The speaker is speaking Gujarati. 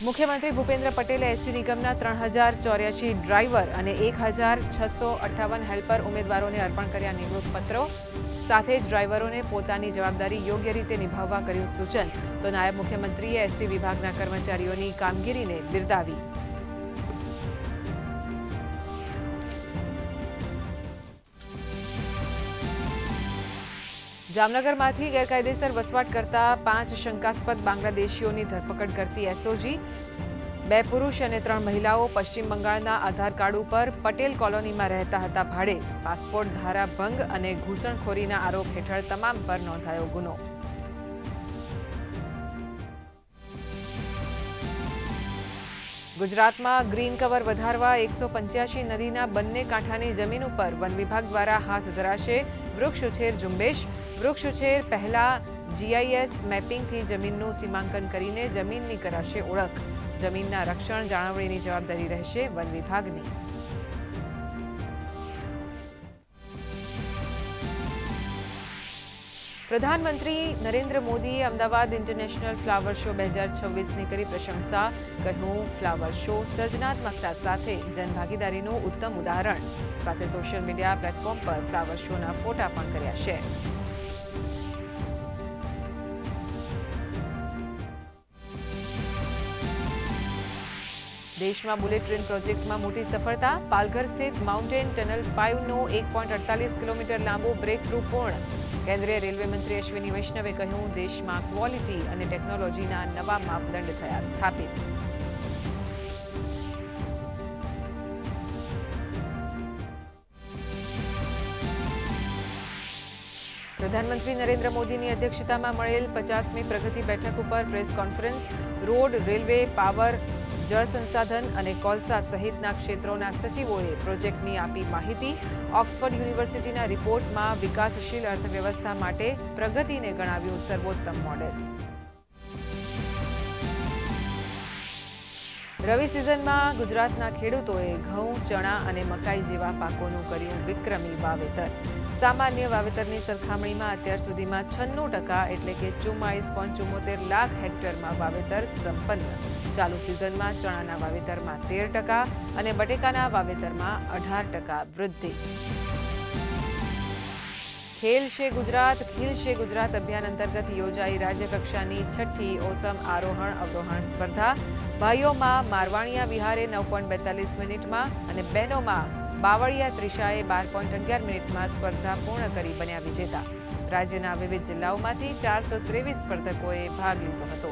મુખ્યમંત્રી ભૂપેન્દ્ર પટેલે એસટી નિગમના 3084 ડ્રાઈવર અને 1658 હેલ્પર ઉમેદવારોને અર્પણ કર્યા નિમણૂક પત્રો. સાથે જ ડ્રાઈવરોને પોતાની જવાબદારી યોગ્ય રીતે નિભાવવા કર્યું સૂચન. તો નાયબ મુખ્યમંત્રીએ એસટી વિભાગના કર્મચારીઓની કામગીરીને બિરદાવી. જામનગરમાંથી ગેરકાયદેસર વસવાટ કરતા 5 શંકાસ્પદ બાંગ્લાદેશીઓની ધરપકડ કરતી એસઓજી. 2 પુરુષ અને 3 મહિલાઓ પશ્ચિમ બંગાળના આધાર કાર્ડ ઉપર પટેલ કોલોનીમાં રહેતા હતા ભાડે. પાસપોર્ટ ધારા ભંગ અને ઘૂસણખોરીના આરોપ હેઠળ તમામ પર નોંધાયો ગુનો. ગુજરાતમાં ગ્રીન કવર વધારવા 185 નદીના બંને કાંઠાની જમીન ઉપર વન વિભાગ દ્વારા હાથ ધરાશે વૃક્ષ ઉછેર ઝુંબેશ. વૃક્ષ ઉછેર પહેલા જીઆઈએસ મેપિંગથી જમીનનું સીમાંકન કરીને જમીનની કરાશે ઓળખ. જમીનના રક્ષણ જાળવણીની જવાબદારી રહેશે વન વિભાગની. પ્રધાનમંત્રી નરેન્દ્ર મોદીએ અમદાવાદ ઇન્ટરનેશનલ ફ્લાવર શો 2026ની કરી પ્રશંસા. કહ્યું, ફ્લાવર શો સર્જનાત્મકતા સાથે જનભાગીદારીનું ઉત્તમ ઉદાહરણ. સાથે સોશિયલ મીડિયા પ્લેટફોર્મ પર ફ્લાવર શોના ફોટા પણ કર્યા શેર. દેશમાં બુલેટ ટ્રેન પ્રોજેક્ટમાં મોટી સફળતા. પાલઘર સ્થિત માઉન્ટેન ટનલ 5નો 1.48 કિલોમીટર લાંબો બ્રેક થ્રુ પૂર્ણ. કેન્દ્રીય રેલવે મંત્રી અશ્વિની વૈષ્ણવે કહ્યું, દેશમાં ક્વોલિટી અને ટેકનોલોજીના નવા માપદંડ થયા સ્થાપિત. પ્રધાનમંત્રી નરેન્દ્ર મોદીની અધ્યક્ષતામાં મળેલ 50મી પ્રગતિ બેઠક ઉપર press conference. Road, railway, power, જળ સંસાધન અને કોલસા સહિતના ક્ષેત્રોના સચિવોએ પ્રોજેક્ટની આપી માહિતી. ઓક્સફર્ડ યુનિવર્સિટીના રિપોર્ટમાં વિકાસશીલ અર્થવ્યવસ્થા માટે પ્રગતિને ગણાવ્યું સર્વોત્તમ મોડેલ. રવિ સિઝનમાં ગુજરાતના ખેડૂતોએ ઘઉં, ચણા અને મકાઈ જેવા પાકોનું કર્યું વિક્રમી વાવેતર. સામાન્ય વાવેતરની સરખામણીમાં અત્યાર સુધીમાં 96% એટલે કે 44.74 લાખ હેક્ટરમાં વાવેતર સંપન્ન. ચાલુ સિઝનમાં ચણાના વાવેતરમાં 13% અને બટેકાના વાવેતરમાં 18% વૃદ્ધિ. ખેલશે ગુજરાત ખીલશે ગુજરાત અભિયાન અંતર્ગત યોજાઈ રાજ્યકક્ષાની 6ઠ્ઠી ઓસમ આરોહણ અવરોહણ સ્પર્ધા. ભાઈઓમાં મારવાણિયા વિહારે 9.42 મિનિટમાં અને બહેનોમાં બાવળિયા ત્રિષાએ 12.11 મિનિટમાં સ્પર્ધા પૂર્ણ કરી બન્યા વિજેતા. રાજ્યના વિવિધ જિલ્લાઓમાંથી 423 સ્પર્ધકોએ ભાગ લીધો હતો.